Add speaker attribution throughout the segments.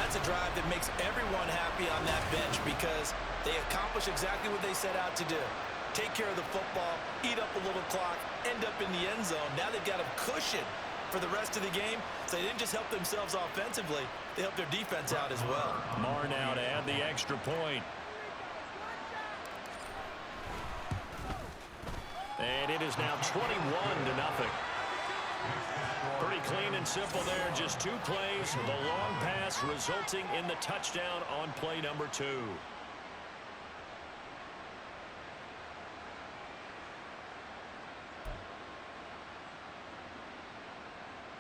Speaker 1: that's a drive that makes everyone happy on that bench because they accomplish exactly what they set out to do. Take care of the football, eat up a little clock, end up in the end zone. Now they've got a cushion for the rest of the game, so they didn't just help themselves offensively, they helped their defense out as well.
Speaker 2: Marr now to add the extra point. And it is now 21-0. Pretty clean and simple there. Just 2 plays. The long pass resulting in the touchdown on play number 2.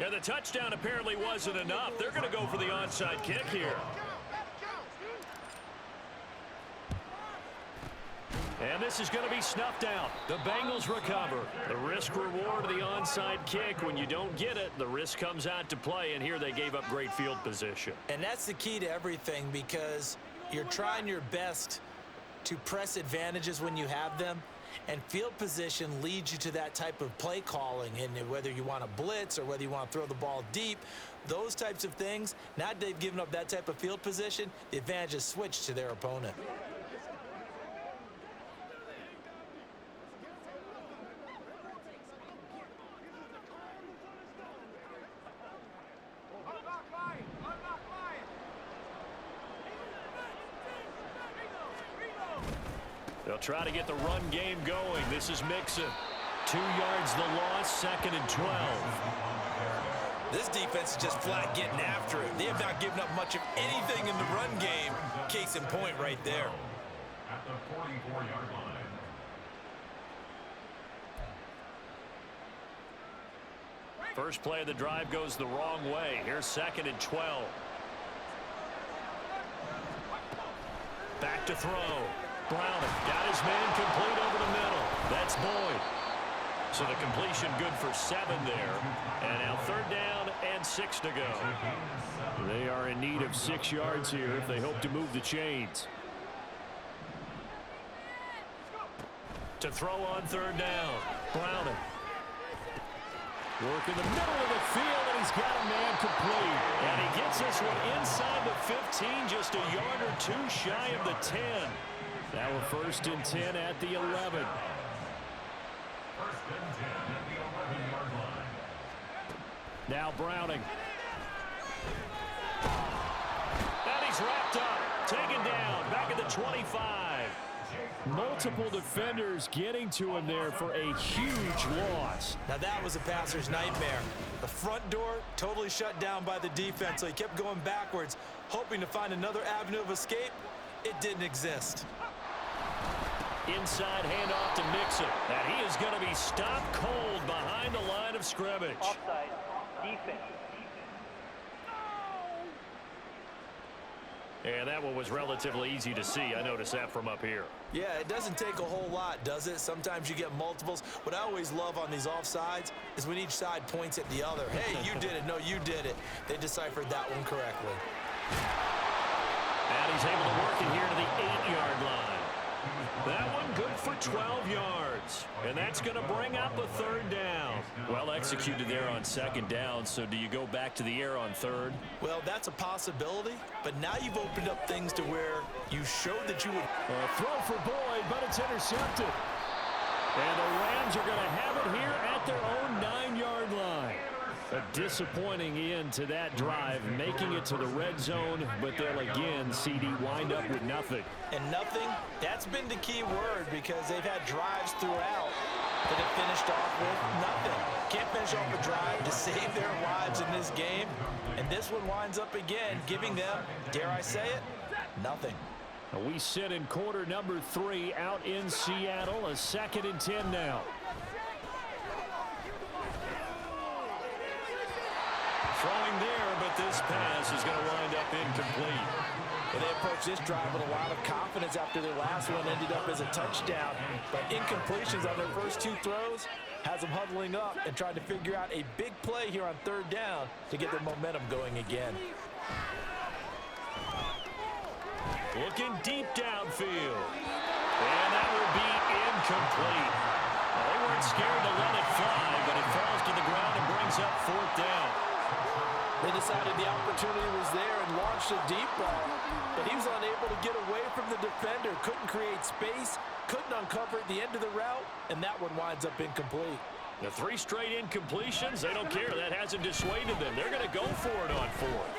Speaker 2: Yeah, the touchdown apparently wasn't enough. They're going to go for the onside kick here. And this is going to be snuffed out. The Bengals recover. The risk-reward of the onside kick. When you don't get it, the risk comes out to play, and here they gave up great field position.
Speaker 1: And that's the key to everything because you're trying your best to press advantages when you have them, and field position leads you to that type of play calling, and whether you want to blitz or whether you want to throw the ball deep, those types of things, now that they've given up that type of field position, the advantage is switched to their opponent.
Speaker 2: They'll try to get the run game going. This is Mixon. 2 yards the loss, 2nd and 12.
Speaker 1: This defense is just flat getting after it. They have not given up much of anything in the run game. Case in point right there.
Speaker 3: At the 44-yard line.
Speaker 2: First play of the drive goes the wrong way. Here's 2nd and 12. Back to throw. Browning got his man complete over the middle. That's Boyd. So the completion good for 7 there. And now 3rd down and 6 to go. They are in need of 6 yards here if they hope to move the chains. To throw on 3rd down. Browning. Work in the middle of the field, and he's got a man complete. And he gets this one inside the 15, just a yard or 2 shy of the 10. Now a 1st and 10 at the 11.
Speaker 3: 1st and 10 at the 11-yard line.
Speaker 2: Now Browning. And he's wrapped up, taken down, back at the 25. Multiple defenders getting to him there for a huge loss.
Speaker 1: Now that was a passer's nightmare. The front door totally shut down by the defense, so he kept going backwards, hoping to find another avenue of escape. It didn't exist.
Speaker 2: Inside handoff to Mixon. And he is going to be stopped cold behind the line of scrimmage.
Speaker 4: Offside. Defense.
Speaker 2: And that one was relatively easy to see. I noticed that from up here.
Speaker 1: Yeah, it doesn't take a whole lot, does it? Sometimes you get multiples. What I always love on these offsides is when each side points at the other. Hey, you did it. No, you did it. They deciphered that one correctly.
Speaker 2: And he's able to work it here to the 8-yard line. That one good for 12 yards. And that's going to bring up a 3rd down. Well executed there on 2nd down. So do you go back to the air on 3rd?
Speaker 1: Well, that's a possibility. But now you've opened up things to where you showed that you would.
Speaker 2: Throw for Boyd, but it's intercepted. And the Rams are going to have it here at their own 9-yard line. A disappointing end to that drive, making it to the red zone, but they'll again, CD, wind up with nothing.
Speaker 1: And nothing, that's been the key word because they've had drives throughout that have finished off with nothing. Can't finish off a drive to save their lives in this game. And this one winds up again, giving them, dare I say it, nothing.
Speaker 2: We sit in quarter number 3 out in Seattle, a 2nd and 10 now. Throwing there, but this pass is going to wind up incomplete.
Speaker 1: Well, they approached this drive with a lot of confidence after their last one ended up as a touchdown. But incompletions on their first 2 throws has them huddling up and trying to figure out a big play here on 3rd down to get their momentum going again.
Speaker 2: Looking deep downfield. And that will be incomplete. Well, they weren't scared to let it fly, but it falls to the ground and brings up 4th down.
Speaker 1: They decided the opportunity was there and launched a deep ball, but he was unable to get away from the defender. Couldn't create space, couldn't uncover at the end of the route, and that one winds up incomplete.
Speaker 2: The 3 straight incompletions, they don't care. That hasn't dissuaded them. They're going to go for it on 4th.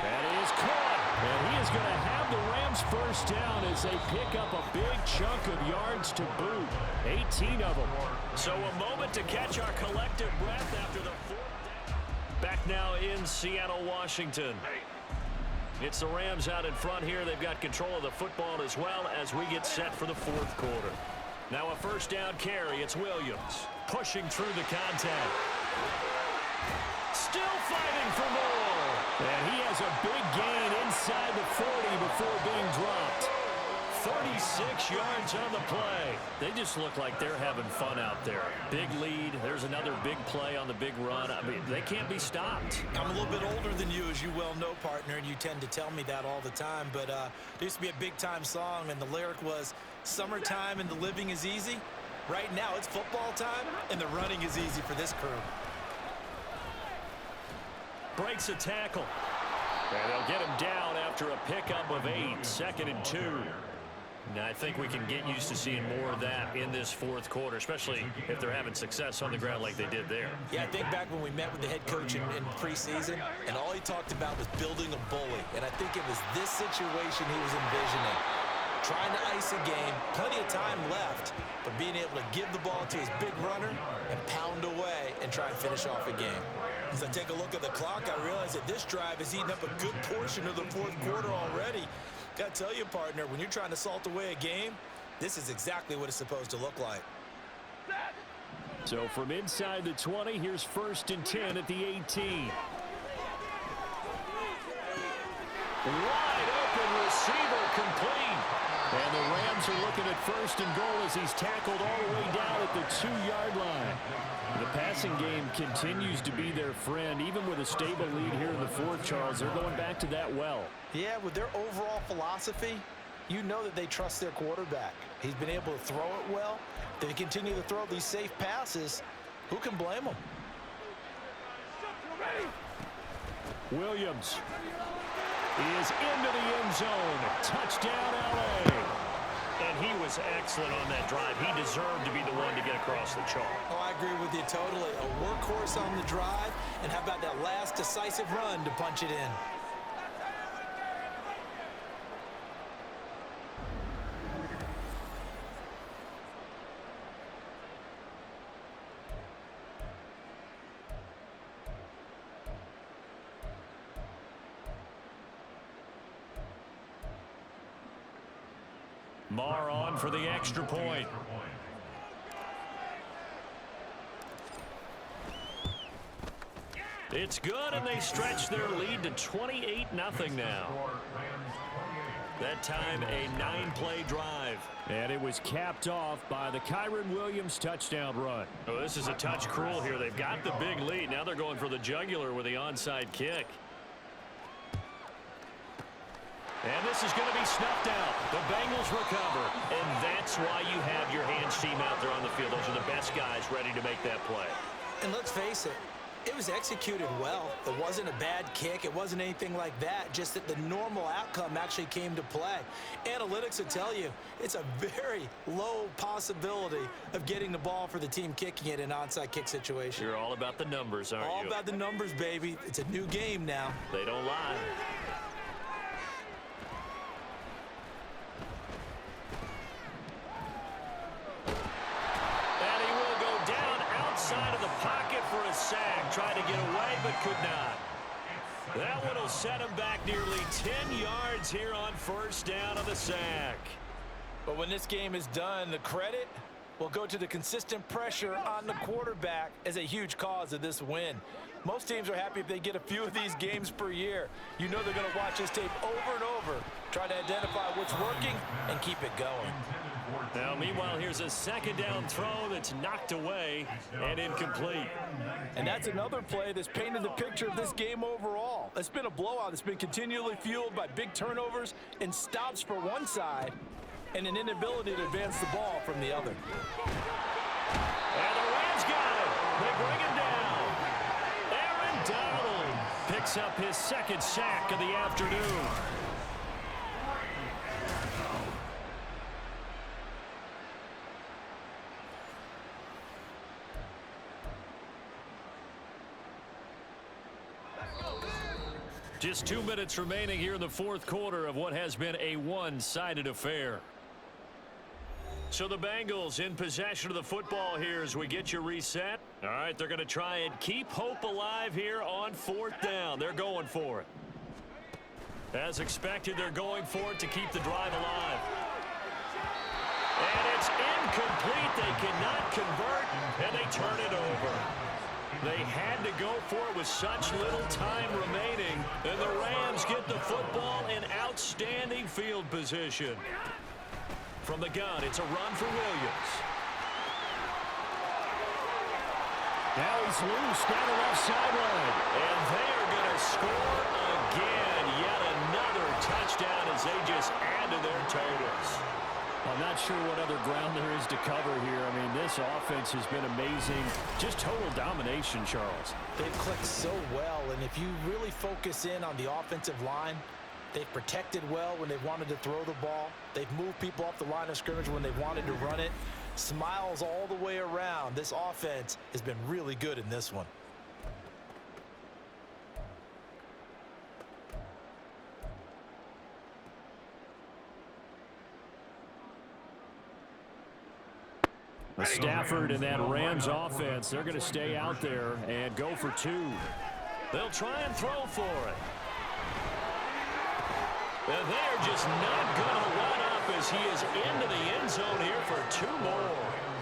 Speaker 2: That is caught. And he is going to have the Rams first down as they pick up a big chunk of yards to boot. 18 of them. So a moment to catch our collective breath after the 4th down. Back now in Seattle, Washington. It's the Rams out in front here. They've got control of the football as well as we get set for the 4th quarter. Now a first down carry. It's Williams pushing through the contact. Still fighting for more. And he has a big gain inside the 40 before being dropped. 36 yards on the play. They just look like they're having fun out there. Big lead. There's another big play on the big run. I mean, they can't be stopped.
Speaker 1: I'm a little bit older than you, as you well know, partner, and you tend to tell me that all the time. But there used to be a big-time song, and the lyric was, "Summertime and the living is easy." Right now, it's football time, and the running is easy for this crew.
Speaker 2: Breaks a tackle. And they'll get him down after a pickup of 8. 2nd and 2. Now, I think we can get used to seeing more of that in this 4th quarter, especially if they're having success on the ground like they did there.
Speaker 1: Yeah, I think back when we met with the head coach in preseason, and all he talked about was building a bully. And I think it was this situation he was envisioning. Trying to ice a game, plenty of time left, but being able to give the ball to his big runner and pound away and try and finish off a game. As I take a look at the clock, I realize that this drive has eaten up a good portion of the 4th quarter already. Got to tell you, partner, when you're trying to salt away a game, this is exactly what it's supposed to look like.
Speaker 2: So from inside the 20, here's 1st and 10 at the 18. Wide open receiver complete. And the Rams are looking at 1st and goal as he's tackled all the way down at the 2-yard line. The passing game continues to be their friend. Even with a stable lead here in the 4th, Charles, they're going back to that well.
Speaker 1: Yeah, with their overall philosophy, you know that they trust their quarterback. He's been able to throw it well. They continue to throw these safe passes. Who can blame them?
Speaker 2: Williams is into the end zone. Touchdown, L.A. And he was excellent on that drive. He deserved to be the one to get across the chalk.
Speaker 1: Oh, I agree with you totally. A workhorse on the drive, and how about that last decisive run to punch it in?
Speaker 2: Marr on for the extra point. It's good, and they stretch their lead to 28-0 now. That time, a 9-play drive. And it was capped off by the Kyren Williams touchdown run. Oh, this is a touch cruel here. They've got the big lead. Now they're going for the jugular with the onside kick. And this is going to be snuffed out. The Bengals recover. And that's why you have your hands team out there on the field. Those are the best guys ready to make that play.
Speaker 1: And let's face it, it was executed well. It wasn't a bad kick. It wasn't anything like that. Just that the normal outcome actually came to play. Analytics will tell you it's a very low possibility of getting the ball for the team kicking it in an onside kick situation.
Speaker 2: You're all about the numbers, aren't you?
Speaker 1: All about the numbers, baby. It's a new game now.
Speaker 2: They don't lie. Side of the pocket for a sack. Tried to get away, but could not. That one will set him back nearly 10 yards here on first down on the sack.
Speaker 1: But when this game is done, the credit will go to the consistent pressure on the quarterback as a huge cause of this win. Most teams are happy if they get a few of these games per year. You know they're going to watch this tape over and over, try to identify what's working and keep it going.
Speaker 2: Now, meanwhile, here's a second down throw that's knocked away and incomplete.
Speaker 1: And that's another play that's painted the picture of this game overall. It's been a blowout. It's been continually fueled by big turnovers and stops for one side and an inability to advance the ball from the other.
Speaker 2: And the Rams got it. They bring it down. Aaron Donald picks picks up his second sack of the afternoon. Just 2 minutes remaining here in the fourth quarter of what has been a one-sided affair. So the Bengals in possession of the football here as we get you reset. All right, they're going to try and keep hope alive here on fourth down. They're going for it. As expected, they're going for it to keep the drive alive. And it's incomplete. They cannot convert, and they turn it over. They had to go for it with such little time remaining, and the Rams get the football in outstanding field position. From the gun, it's a run for Williams. Now he's loose down the left sideline, and they are going to score again. Yet another touchdown as they just add to their totals. I'm not sure what other ground there is to cover here. I mean, this offense has been amazing. Just total domination, Charles.
Speaker 1: They've clicked so well, and if you really focus in on the offensive line, they've protected well when they've wanted to throw the ball. They've moved people off the line of scrimmage when they've wanted to run it. Smiles all the way around. This offense has been really good in this one.
Speaker 2: Stafford and that Rams offense, they're going to stay out there and go for two. They'll try and throw for it. And they're just not going to let up as he is into the end zone here for two more.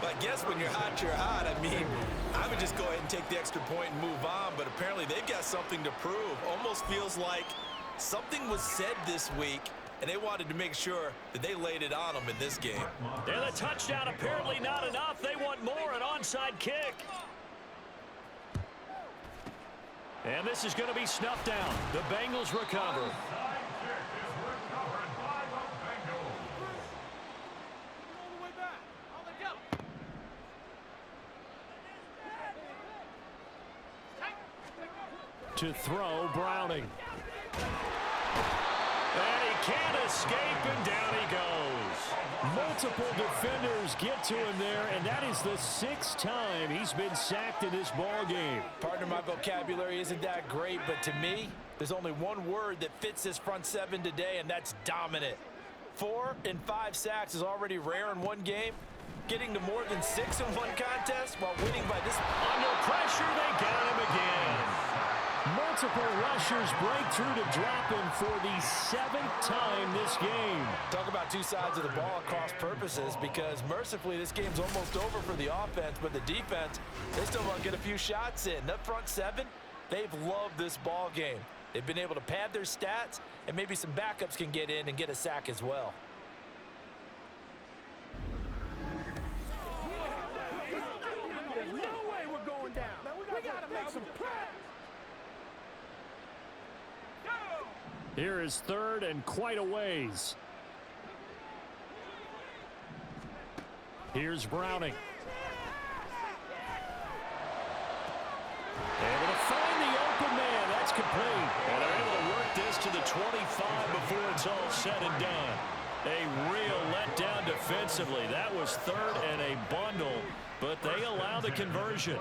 Speaker 5: But I guess when you're hot, you're hot. I mean, I would just go ahead and take the extra point and move on, but apparently they've got something to prove. Almost feels like something was said this week, and they wanted to make sure that they laid it on them in this game.
Speaker 2: And the touchdown apparently not enough. They want more, an onside kick. And this is going to be snuffed down. The Bengals recover. To throw, Browning. And he can't escape, and down he goes. Multiple defenders get to him there, and that is the sixth time he's been sacked in this ball game.
Speaker 1: Partner, my vocabulary isn't that great, but to me, there's only one word that fits this front seven today, and that's dominant. 4 and 5 sacks is already rare in one game. Getting to more than 6 in one contest while winning by this.
Speaker 2: Under pressure, they got him again. Multiple rushers break through to drop him for the 7th time this game.
Speaker 1: Talk about two sides of the ball at cross purposes, because mercifully this game's almost over for the offense, but the defense, they still want to get a few shots in. That front seven, they've loved this ball game. They've been able to pad their stats, and maybe some backups can get in and get a sack as well.
Speaker 6: There's no way we're going down. We got to make some plays.
Speaker 2: Here is third and quite a ways. Here's Browning. Able to find the open man. That's complete. And they're able to work this to the 25 before it's all said and done. A real letdown defensively. That was third and a bundle, but they allow the conversion.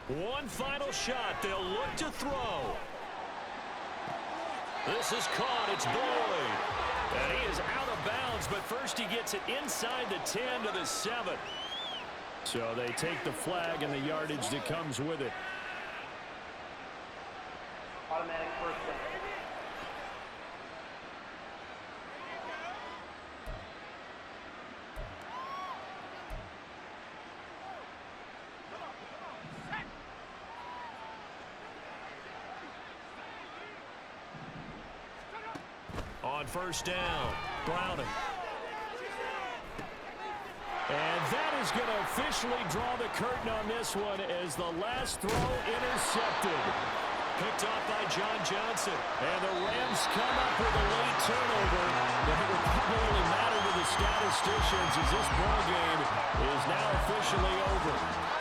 Speaker 2: One final shot. They'll look to throw. This is caught. It's Boyd. And he is out of bounds, but first he gets it inside the 10 to the 7. So they take the flag and the yardage that comes with it.
Speaker 4: Automatic first down.
Speaker 2: On first down, Browning. And that is going to officially draw the curtain on this one as the last throw intercepted. Picked off by John Johnson. And the Rams come up with a late turnover. But it will probably only matter to the statisticians as this ball game is now officially over.